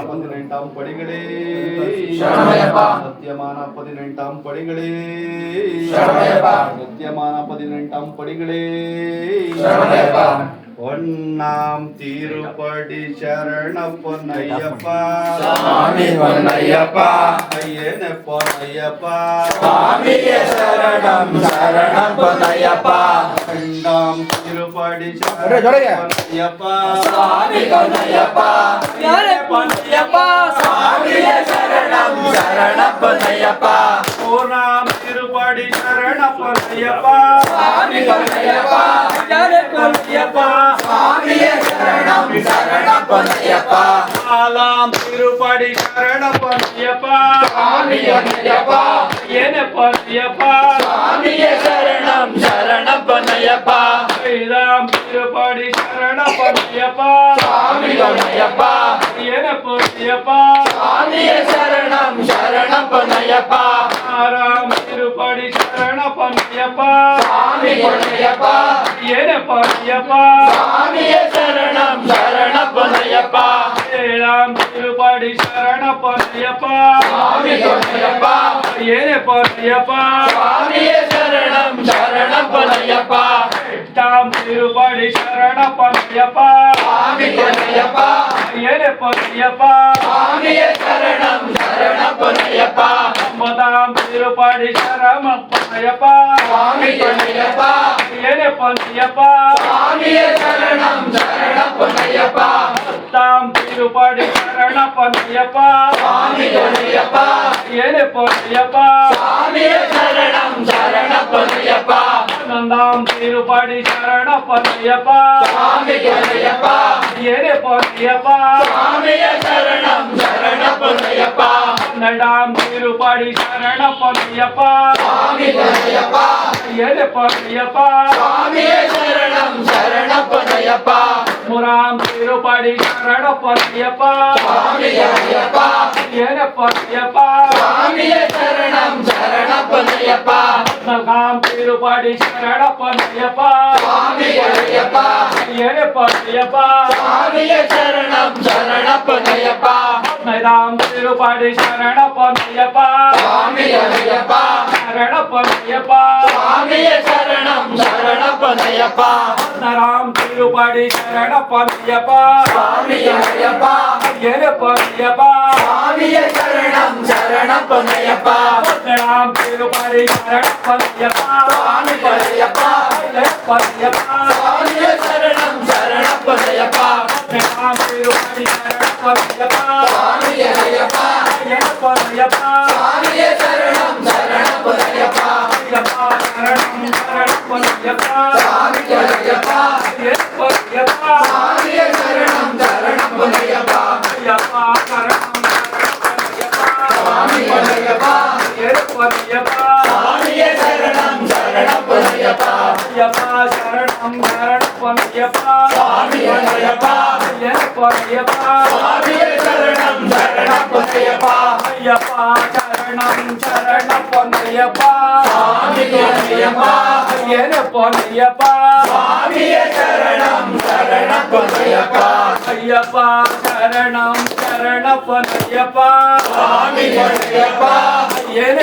பதினெட்டாம் படிகளே சத்தியமான 18ஆம் படிகளே சத்தியமான 18ஆம் படிகளே பொன்னாம் திருப்படி சரண பொன்னையப்பா சாமி பொன்னையப்பா ஐயன பொன்னையப்பா சாமியே சரணம் சரணம் பொன்னையப்பா பொன்னாம் திருப்படி சரண பொன்னையப்பா சாமி பொன்னையப்பா பொன்னையப்பா சாமியே சரணம் சரணம் பொன்னையப்பா பூர்ணாம் திருப்படி சரண பொன்னையப்பா சாமி பொன்னையப்பா பொன்னையப்பா சாமியே சரணம் சரணம் பொன்னையப்பா ஆலாம் திருப்படி சரண பொன்னையப்பா சாமி பொன்னையப்பா ஏன பொன்னையப்பா சாமியே சரணம் சரணம் பொன்னையப்பா ஐதாம் திருப்படி சரண பொன்னையப்பா சாமி பொன்னையப்பா ஏன பொன்னையப்பா சாமியே சரணம் சரணம் பொன்னையப்பா ஆறாம் திருப்படி சரண பொன்னையப்பா சாமி பொன்னையப்பா ஏன பொன்னையப்பா சாமியே சரணம் சரணம் பொன்னையப்பா ஏழாம் திருப்படி சரண பொன்னையப்பா சாமி பொன்னையப்பா ஏன பொன்னையப்பா சாமியே சரணம் சரணம் பொன்னையப்பா எட்டாம் திருப்படி சரண பொன்னையப்பா சாமி பொன்னையப்பா ஏன பொன்னையப்பா சாமியே சரணம் சரணம் பொன்னையப்பா ஒன்பதாம் திருப்படி சரண பொன்னையப்பா சாமி பொன்னையப்பா ஏன பொன்னையப்பா சாமியே சரணம் சரணம் பொன்னையப்பா பத்தாம் திருப்படி சரண பொன்னையப்பா சாமி பொன்னையப்பா ஏன பொன்னையப்பா சாமியே சரணம் சரணம் பொன்னையப்பா பன்னெண்டாம் திருப்படி சரண பொன்னையப்பா சாமி பொன்னையப்பா ஏன பொன்னையப்பா சாமியே சரணம் சரணம் பொன்னையப்பா பன்னெண்டாம் திருப்படி சரண பொன்னையப்பா சாமி பொன்னையப்பா ஏன பொன்னையப்பா சாமியே சரணம் சரணம் பொன்னையப்பா முறாம் திருப்படி சரண பொன்னையப்பா சாமி பொன்னையப்பா ஏன பொன்னையப்பா சாமியே சரணம் சரணம் பொன்னையப்பா பதினான்காம் திருப்படி சரண பொன்னையப்பா சாமி பொன்னையப்பா ஏன பொன்னையப்பா சாமியே சரணம் சரணம் பொன்னையப்பா பதினைந்தாம் திருப்படி சரண பொன்னையப்பா சாமி பொன்னையப்பா சரண பொன்னையப்பா சாமியே சரணம் சரணம் பொன்னையப்பா பதினாறாம் திருப்படி சரண பொன்னையப்பா சாமி பொன்னையப்பா ஏன பொன்னையப்பா சாமியே சரணம் சரணம் பொன்னையப்பா பதினேழாம் திருப்படி சரண பொன்னையப்பா சாமி பொன்னையப்பா பொன்னையப்பா சாமியே சரணம் சரணம் பொன்னையப்பா பதினேழாம் திருப்படி சரண பொன்னையப்பா சாமி பொன்னையப்பா ஏன பொன்னையப்பா சாமியே சரணம் சரணம் பொன்னையப்பா ஐயப்பா சரணம் சரண பொன்னையப்பா சாமி பொன்னையப்பா ஏன பொன்னையப்பா சாமியே சரணம் சரணம் பொன்னையப்பா ஐயப்பா சரணம் சரண பொன்னையப்பா சாமி பொன்னையப்பா ஏன பொன்னையப்பா சாமியே சரணம் சரணம் பொன்னையப்பா ஐயப்பா சரணம் சரண பொன்னையப்பா சாமி பொன்னையப்பா ஏன பொன்னையப்பா சாமியே சரணம் சரணம் பொன்னையப்பா ஐயப்பா சரணம் சரண பொன்னையப்பா சாமி பொன்னையப்பா ஏன பொன்னையப்பா சாமியே சரணம் சரணம் பொன்னையப்பா ஐயப்பா சரணம் சரண பொன்னையப்பா சாமி பொன்னையப்பா ஏன